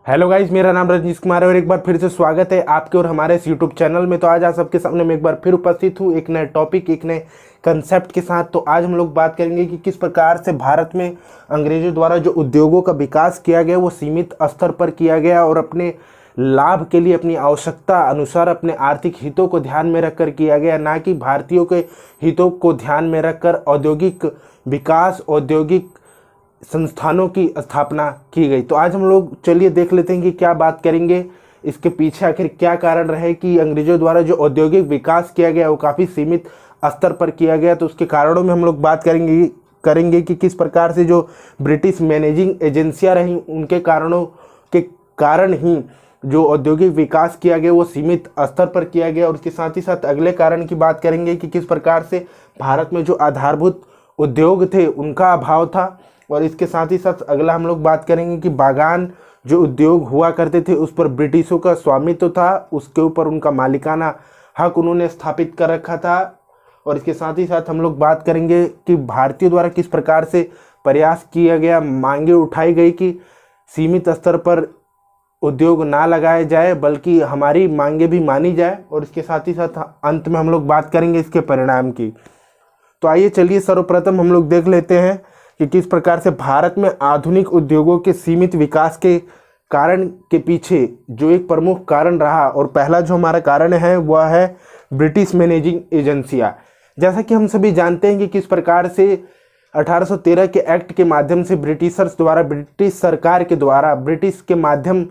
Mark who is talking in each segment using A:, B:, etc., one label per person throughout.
A: Hello guys, मेरा नाम रजनीश कुमार है और एक बार फिर से स्वागत है आपके और हमारे इस यूट्यूब चैनल में। तो आज आप सबके सामने मैं एक बार फिर उपस्थित हूँ एक नए टॉपिक, एक नए कंसेप्ट के साथ। तो आज हम लोग बात करेंगे कि किस प्रकार से भारत में अंग्रेजों द्वारा जो उद्योगों का विकास किया गया वो सीमित स्तर पर किया गया और अपने लाभ के लिए, अपनी आवश्यकता अनुसार, अपने आर्थिक हितों को ध्यान में रखकर किया गया, ना कि भारतीयों के हितों को ध्यान में रखकर औद्योगिक विकास, औद्योगिक संस्थानों की स्थापना की गई। तो आज हम लोग चलिए देख लेते हैं कि क्या बात करेंगे, इसके पीछे आखिर क्या कारण रहे कि अंग्रेजों द्वारा जो औद्योगिक विकास किया गया वो काफ़ी सीमित स्तर पर किया गया। तो उसके कारणों में हम लोग बात करेंगे कि किस प्रकार से जो ब्रिटिश मैनेजिंग एजेंसियां रहीं उनके कारणों के कारण ही जो औद्योगिक विकास किया गया वो सीमित स्तर पर किया गया। और उसके साथ ही साथ अगले कारण की बात करेंगे कि किस प्रकार से भारत में जो आधारभूत उद्योग थे उनका अभाव था। और इसके साथ ही साथ अगला हम लोग बात करेंगे कि बागान जो उद्योग हुआ करते थे उस पर ब्रिटिशों का स्वामित्व था, उसके ऊपर उनका मालिकाना हक उन्होंने स्थापित कर रखा था। और इसके साथ ही साथ हम लोग बात करेंगे कि भारतीयों द्वारा किस प्रकार से प्रयास किया गया, मांगे उठाई गई कि सीमित स्तर पर उद्योग ना लगाए जाए बल्कि हमारी मांगे भी मानी जाए। और इसके साथ ही साथ अंत में हम लोग बात करेंगे इसके परिणाम की। तो आइए चलिए सर्वप्रथम हम लोग देख लेते हैं कि किस प्रकार से भारत में आधुनिक उद्योगों के सीमित विकास के कारण के पीछे जो एक प्रमुख कारण रहा, और पहला जो हमारा कारण है वह है ब्रिटिश मैनेजिंग एजेंसियां। जैसा कि हम सभी जानते हैं कि किस प्रकार से 1813 के एक्ट के माध्यम से ब्रिटिशर्स द्वारा, ब्रिटिश सरकार के द्वारा, ब्रिटिश के माध्यम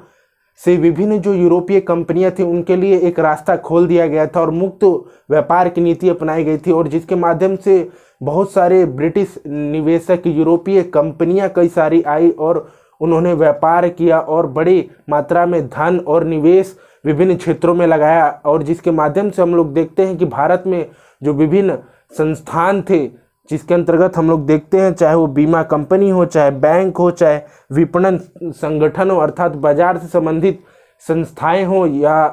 A: से विभिन्न जो यूरोपीय कंपनियां थी उनके लिए एक रास्ता खोल दिया गया था और मुक्त व्यापार की नीति अपनाई गई थी। और जिसके माध्यम से बहुत सारे ब्रिटिश निवेशक, यूरोपीय कंपनियां कई सारी आई और उन्होंने व्यापार किया और बड़ी मात्रा में धन और निवेश विभिन्न क्षेत्रों में लगाया। और जिसके माध्यम से हम लोग देखते हैं कि भारत में जो विभिन्न संस्थान थे जिसके अंतर्गत हम लोग देखते हैं, चाहे वो बीमा कंपनी हो, चाहे बैंक हो, चाहे विपणन संगठन हो, अर्थात बाजार से संबंधित संस्थाएं हो या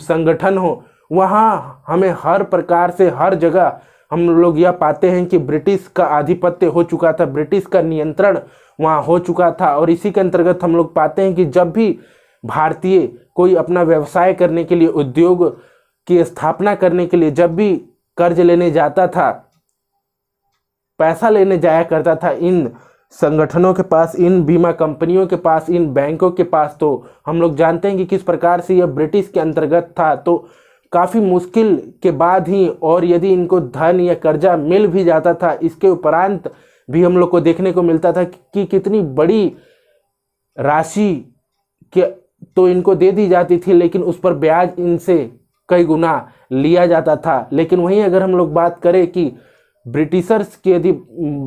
A: संगठन हो, वहाँ हमें हर प्रकार से हर जगह हम लोग यह पाते हैं कि ब्रिटिश का आधिपत्य हो चुका था, ब्रिटिश का नियंत्रण वहाँ हो चुका था। और इसी के अंतर्गत हम लोग पाते हैं कि जब भी भारतीय कोई अपना व्यवसाय करने के लिए, उद्योग की स्थापना करने के लिए जब भी कर्ज लेने जाता था, पैसा लेने जाया करता था इन संगठनों के पास, इन बीमा कंपनियों के पास, इन बैंकों के पास, तो हम लोग जानते हैं कि किस प्रकार से यह ब्रिटिश के अंतर्गत था। तो काफ़ी मुश्किल के बाद ही, और यदि इनको धन या कर्जा मिल भी जाता था, इसके उपरांत भी हम लोग को देखने को मिलता था कि कितनी बड़ी राशि के तो इनको दे दी जाती थी, लेकिन उस पर ब्याज इनसे कई गुना लिया जाता था। लेकिन वहीं अगर हम लोग बात करें कि ब्रिटिशर्स की यदि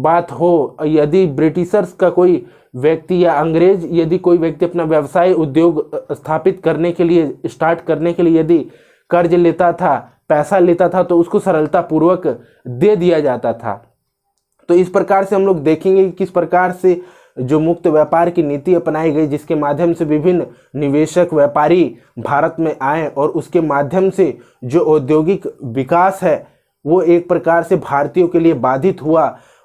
A: बात हो, यदि ब्रिटिशर्स का कोई व्यक्ति या अंग्रेज, यदि कोई व्यक्ति अपना व्यवसाय, उद्योग स्थापित करने के लिए, स्टार्ट करने के लिए यदि कर्ज लेता था, पैसा लेता था, तो उसको सरलता पूर्वक दे दिया जाता था। तो इस प्रकार से हम लोग देखेंगे कि किस प्रकार से जो मुक्त व्यापार की नीति अपनाई गई, जिसके माध्यम से विभिन्न निवेशक, व्यापारी भारत में आए और उसके माध्यम से जो औद्योगिक विकास है वो एक प्रकार से भारतीयों के लिए बाधित हुआ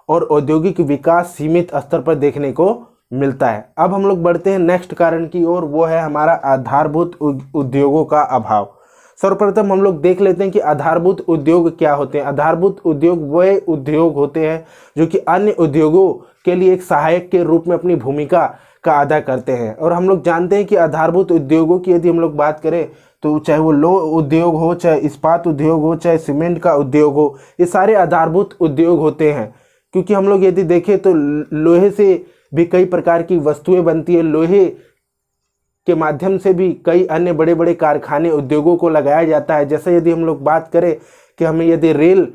A: और औद्योगिक विकास सीमित स्तर पर देखने को मिलता है। अब हम लोग बढ़ते हैं नेक्स्ट कारण की ओर, वो है हमारा आधारभूत उद्योगों का अभाव। सर्वप्रथम हम लोग देख लेते हैं कि आधारभूत उद्योग क्या होते हैं। आधारभूत उद्योग वे उद्योग होते हैं जो कि अन्य उद्योगों के लिए एक सहायक के रूप में अपनी भूमिका का अदा करते हैं। और हम लोग जानते हैं कि आधारभूत उद्योगों की यदि हम लोग बात करें तो चाहे वो लौह उद्योग हो, चाहे इस्पात उद्योग हो, चाहे सीमेंट का उद्योग हो, ये सारे आधारभूत उद्योग होते हैं। क्योंकि हम लोग यदि देखें तो लोहे से भी कई प्रकार की वस्तुएं बनती है, लोहे के माध्यम से भी कई अन्य बड़े बड़े कारखाने, उद्योगों को लगाया जाता है। जैसे यदि हम लोग बात करें कि हमें यदि रेल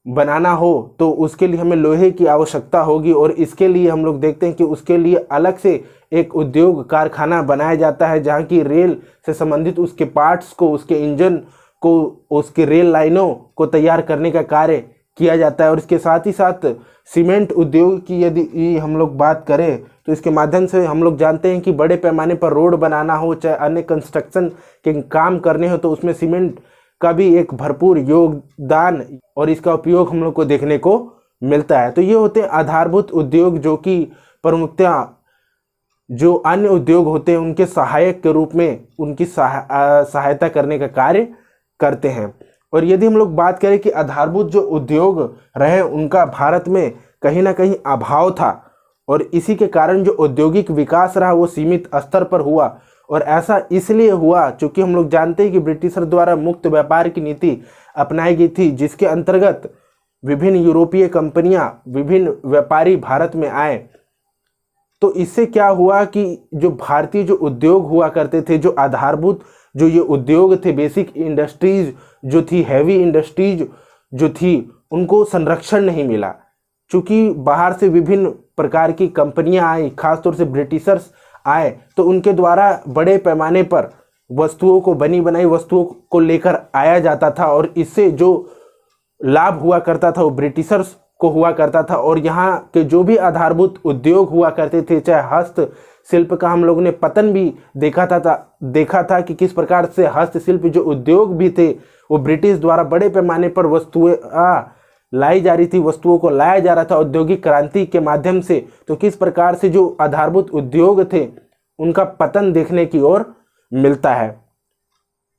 A: बनाना हो तो उसके लिए हमें लोहे की आवश्यकता होगी, और इसके लिए हम लोग देखते हैं कि उसके लिए अलग से एक उद्योग कारखाना बनाया जाता है जहाँ की रेल से संबंधित उसके पार्ट्स को, उसके इंजन को, उसके रेल लाइनों को तैयार करने का कार्य किया जाता है। और इसके साथ ही साथ सीमेंट उद्योग की यदि हम लोग बात करें तो इसके माध्यम से हम लोग जानते हैं कि बड़े पैमाने पर रोड बनाना हो, चाहे अन्य कंस्ट्रक्शन के काम करने हो, तो उसमें सीमेंट का भी एक भरपूर योगदान और इसका उपयोग हम लोग को देखने को मिलता है। तो ये होते हैं आधारभूत उद्योग जो कि प्रमुखतः जो अन्य उद्योग होते हैं उनके सहायक के रूप में उनकी सहायता करने का कार्य करते हैं। और यदि हम लोग बात करें कि आधारभूत जो उद्योग रहे उनका भारत में कहीं ना कहीं अभाव था, और इसी के कारण जो औद्योगिक विकास रहा वो सीमित स्तर पर हुआ। और ऐसा इसलिए हुआ क्योंकि हम लोग जानते हैं कि ब्रिटिशर द्वारा मुक्त व्यापार की नीति अपनाई गई थी, जिसके अंतर्गत विभिन्न यूरोपीय कंपनियां, विभिन्न व्यापारी भारत में आए। तो इससे क्या हुआ कि जो भारतीय जो उद्योग हुआ करते थे, जो आधारभूत जो ये उद्योग थे, बेसिक इंडस्ट्रीज जो थी, हैवी इंडस्ट्रीज जो थी, उनको संरक्षण नहीं मिला। क्योंकि बाहर से विभिन्न प्रकार की कंपनियां आई, खासतौर से ब्रिटिशर्स आए, तो उनके द्वारा बड़े पैमाने पर वस्तुओं को, बनी बनाई वस्तुओं को लेकर आया जाता था, और इससे जो लाभ हुआ करता था वो ब्रिटिशर्स को हुआ करता था। और यहाँ के जो भी आधारभूत उद्योग हुआ करते थे, चाहे हस्तशिल्प का हम लोगों ने पतन भी देखा था कि किस प्रकार से हस्तशिल्प जो उद्योग भी थे वो ब्रिटिश द्वारा बड़े पैमाने पर वस्तुएं लाई जा रही थी, वस्तुओं को लाया जा रहा था औद्योगिक क्रांति के माध्यम से। तो किस प्रकार से जो आधारभूत उद्योग थे उनका पतन देखने की ओर मिलता है,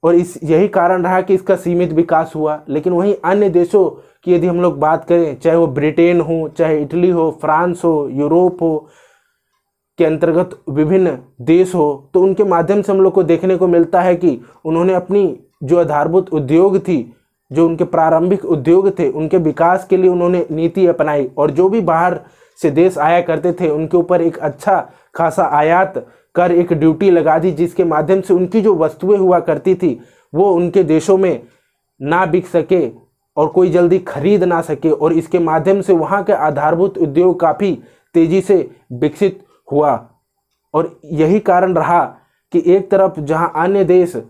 A: और यही कारण रहा कि इसका सीमित विकास हुआ। लेकिन वहीं अन्य देशों की यदि हम लोग बात करें, चाहे वो ब्रिटेन हो, चाहे इटली हो, फ्रांस हो, यूरोप हो के अंतर्गत विभिन्न देश हो, तो उनके माध्यम से हम लोग को देखने को मिलता है कि उन्होंने अपनी जो आधारभूत उद्योग थी, जो उनके प्रारंभिक उद्योग थे, उनके विकास के लिए उन्होंने नीति अपनाई। और जो भी बाहर से देश आया करते थे उनके ऊपर एक अच्छा खासा आयात कर एक ड्यूटी लगा दी, जिसके माध्यम से उनकी जो वस्तुएं हुआ करती थी वो उनके देशों में ना बिक सके और कोई जल्दी खरीद ना सके, और इसके माध्यम से वहाँ के आधारभूत उद्योग काफ़ी तेज़ी से विकसित हुआ। और यही कारण रहा कि एक तरफ जहाँ अन्य देश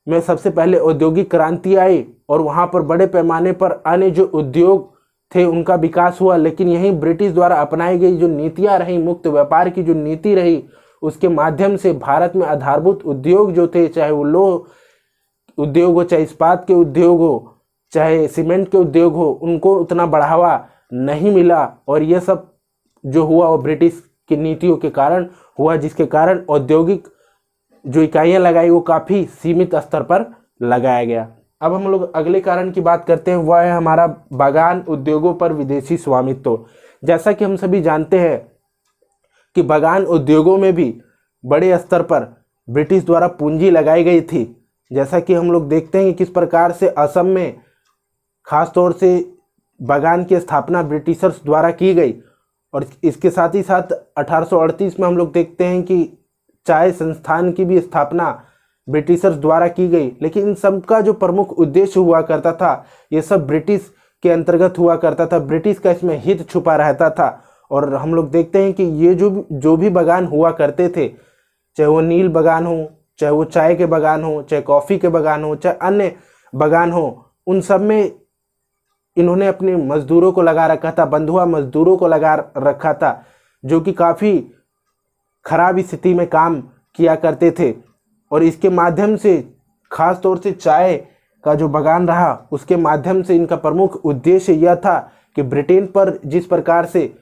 A: में सबसे पहले औद्योगिक क्रांति आई और वहाँ पर बड़े पैमाने पर अन्य जो उद्योग थे उनका विकास हुआ, लेकिन यहीं ब्रिटिश द्वारा अपनाई गई जो नीतियाँ रहीं, मुक्त व्यापार की जो नीति रही, उसके माध्यम से भारत में आधारभूत उद्योग जो थे, चाहे वो लोह उद्योग हो, चाहे इस्पात के उद्योग हो, चाहे सीमेंट के उद्योग हो, उनको उतना बढ़ावा नहीं मिला। और ये सब जो हुआ वो ब्रिटिश की नीतियों के कारण हुआ, जिसके कारण औद्योगिक जो इकाइयाँ लगाई वो काफ़ी सीमित स्तर पर लगाया गया। अब हम लोग अगले कारण की बात करते हैं, वह है हमारा बागान उद्योगों पर विदेशी स्वामित्व। जैसा कि हम सभी जानते हैं कि बागान उद्योगों में भी बड़े स्तर पर ब्रिटिश द्वारा पूंजी लगाई गई थी। जैसा कि हम लोग देखते हैं कि किस प्रकार से असम में खास तौर से बागान की स्थापना ब्रिटिशर्स द्वारा की गई, और इसके साथ ही साथ 1838 में हम लोग देखते हैं कि चाय संस्थान की भी स्थापना ब्रिटिशर्स द्वारा की गई। लेकिन इन सब का जो प्रमुख उद्देश्य हुआ करता था, ये सब ब्रिटिश के अंतर्गत हुआ करता था, ब्रिटिश का इसमें हित छुपा रहता था। और हम लोग देखते हैं कि ये जो भी बागान हुआ करते थे, चाहे वो नील बागान हो, चाहे वो चाय के बागान हो, चाहे कॉफ़ी के बागान हो, चाहे अन्य बागान हो, उन सब में इन्होंने अपने मजदूरों को लगा रखा था, बंधुआ मजदूरों को लगा रखा था, जो कि काफ़ी खराब स्थिति में काम किया करते थे। और इसके माध्यम से खास तौर से चाय का जो बागान रहा, उसके माध्यम से इनका प्रमुख उद्देश्य यह था कि ब्रिटेन पर जिस प्रकार से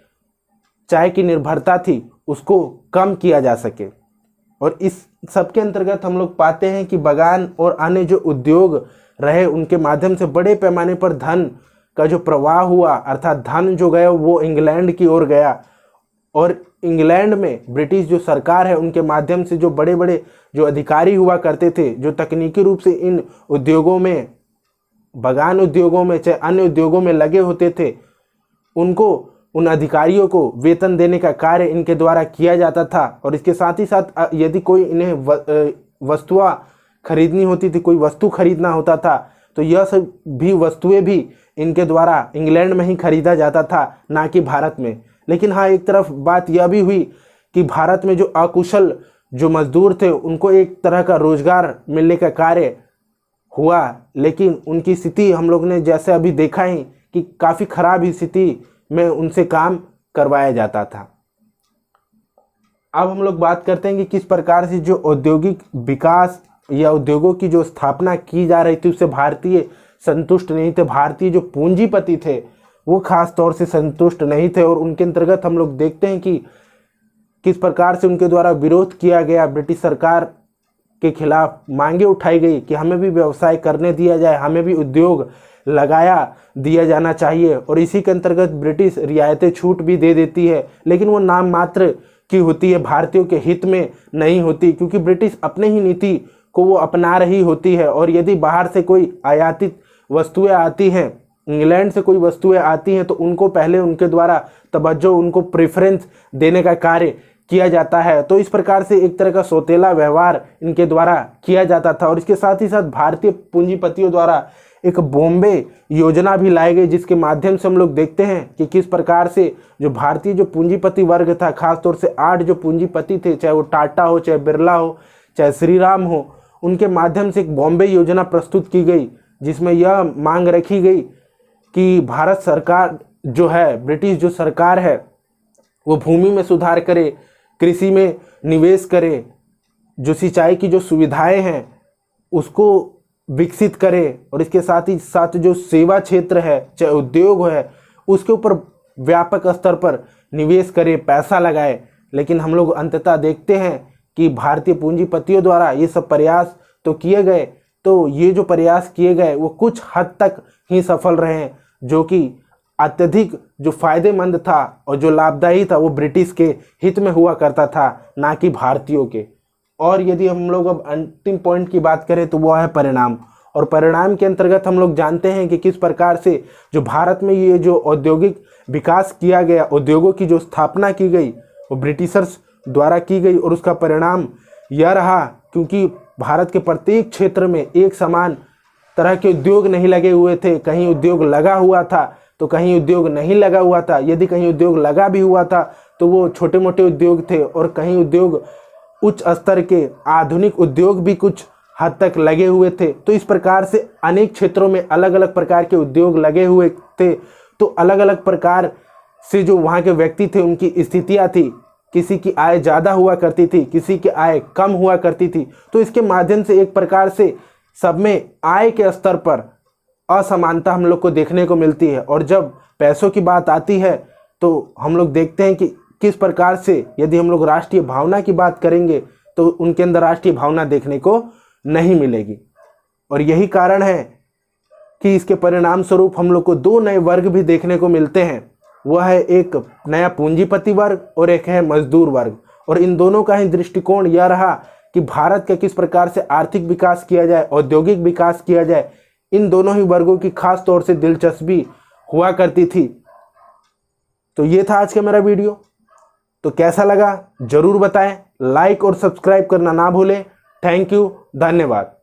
A: चाय की निर्भरता थी उसको कम किया जा सके। और इस सब के अंतर्गत हम लोग पाते हैं कि बागान और अन्य जो उद्योग रहे उनके माध्यम से बड़े पैमाने पर धन का जो प्रवाह हुआ, अर्थात धन जो गया वो इंग्लैंड की ओर गया। और इंग्लैंड में ब्रिटिश जो सरकार है उनके माध्यम से जो बड़े बड़े जो अधिकारी हुआ करते थे, जो तकनीकी रूप से इन उद्योगों में, बागान उद्योगों में चाहे अन्य उद्योगों में लगे होते थे, उनको, उन अधिकारियों को वेतन देने का कार्य इनके द्वारा किया जाता था। और इसके साथ ही साथ यदि कोई इन्हें वस्तुएं खरीदनी होती थी, कोई वस्तु खरीदना होता था, तो यह सब भी वस्तुएं भी इनके द्वारा इंग्लैंड में ही खरीदा जाता था, ना कि भारत में। लेकिन हाँ, एक तरफ बात यह भी हुई कि भारत में जो अकुशल जो मजदूर थे उनको एक तरह का रोजगार मिलने का कार्य हुआ, लेकिन उनकी स्थिति हम लोग ने जैसे अभी देखा ही कि काफ़ी खराब स्थिति में उनसे काम करवाया जाता था। अब हम लोग बात करते हैं कि किस प्रकार से जो औद्योगिक विकास या उद्योगों की जो स्थापना की जा रही थी उससे भारतीय संतुष्ट नहीं थे। भारतीय जो पूंजीपति थे वो खास तौर से संतुष्ट नहीं थे, और उनके अंतर्गत हम लोग देखते हैं कि किस प्रकार से उनके द्वारा विरोध किया गया, ब्रिटिश सरकार के खिलाफ मांगे उठाई गई कि हमें भी व्यवसाय करने दिया जाए, हमें भी उद्योग लगाया दिया जाना चाहिए। और इसी के अंतर्गत ब्रिटिश रियायतें छूट भी दे देती है, लेकिन वो नाम मात्र की होती है, भारतीयों के हित में नहीं होती, क्योंकि ब्रिटिश अपने ही नीति को वो अपना रही होती है। और यदि बाहर से कोई आयातित वस्तुएं आती हैं, इंग्लैंड से कोई वस्तुएं आती हैं, तो उनको पहले उनके द्वारा तवज्जो, उनको प्रेफरेंस देने का कार्य किया जाता है। तो इस प्रकार से एक तरह का सौतेला व्यवहार इनके द्वारा किया जाता था। और इसके साथ ही साथ भारतीय पूंजीपतियों द्वारा एक बॉम्बे योजना भी लाई गई, जिसके माध्यम से हम लोग देखते हैं कि किस प्रकार से जो भारतीय जो पूंजीपति वर्ग था, खासतौर से 8 जो पूंजीपति थे, चाहे वो टाटा हो, चाहे बिरला हो, चाहे श्रीराम हो, उनके माध्यम से एक बॉम्बे योजना प्रस्तुत की गई, जिसमें यह मांग रखी गई कि भारत सरकार जो है, ब्रिटिश जो सरकार है, वो भूमि में सुधार करे, कृषि में निवेश करे, जो सिंचाई की जो सुविधाएं हैं उसको विकसित करे, और इसके साथ ही साथ जो सेवा क्षेत्र है, चाहे उद्योग है, उसके ऊपर व्यापक स्तर पर निवेश करे, पैसा लगाए। लेकिन हम लोग अंततः देखते हैं कि भारतीय पूंजीपतियों द्वारा ये सब प्रयास तो किए गए, तो ये जो प्रयास किए गए वो कुछ हद तक ही सफल रहे हैं, जो कि अत्यधिक जो फायदेमंद था और जो लाभदायी था वो ब्रिटिश के हित में हुआ करता था, ना कि भारतीयों के। और यदि हम लोग अब अंतिम पॉइंट की बात करें तो वो है परिणाम। और परिणाम के अंतर्गत हम लोग जानते हैं कि किस प्रकार से जो भारत में ये जो औद्योगिक विकास किया गया, उद्योगों की जो स्थापना की गई, वो ब्रिटिशर्स द्वारा की गई। और उसका परिणाम यह रहा, क्योंकि भारत के प्रत्येक क्षेत्र में एक समान तरह के उद्योग नहीं लगे हुए थे। कहीं उद्योग लगा हुआ था तो कहीं उद्योग नहीं लगा हुआ था। यदि कहीं उद्योग लगा भी हुआ था तो वो छोटे मोटे उद्योग थे, और कहीं उद्योग उच्च स्तर के आधुनिक उद्योग भी कुछ हद तक लगे हुए थे। तो इस प्रकार से अनेक क्षेत्रों में अलग अलग प्रकार के उद्योग लगे हुए थे। तो अलग अलग प्रकार से जो वहाँ के व्यक्ति थे, उनकी स्थितियाँ थी, किसी की आय ज़्यादा हुआ करती थी, किसी की आय कम हुआ करती थी। तो इसके माध्यम से एक प्रकार से सब में आय के स्तर पर असमानता हम लोग को देखने को मिलती है। और जब पैसों की बात आती है तो हम लोग देखते हैं कि किस प्रकार से यदि हम लोग राष्ट्रीय भावना की बात करेंगे तो उनके अंदर राष्ट्रीय भावना देखने को नहीं मिलेगी। और यही कारण है कि इसके परिणाम स्वरूप हम लोग को 2 नए वर्ग भी देखने को मिलते हैं। वह है एक नया पूंजीपति वर्ग और एक है मजदूर वर्ग। और इन दोनों का ही दृष्टिकोण यह रहा कि भारत का किस प्रकार से आर्थिक विकास किया जाए, औद्योगिक विकास किया जाए। इन दोनों ही वर्गों की खास तौर से दिलचस्पी हुआ करती थी। तो ये था आज का मेरा वीडियो। तो कैसा लगा जरूर बताएं, लाइक और सब्सक्राइब करना ना भूलें। थैंक यू, धन्यवाद।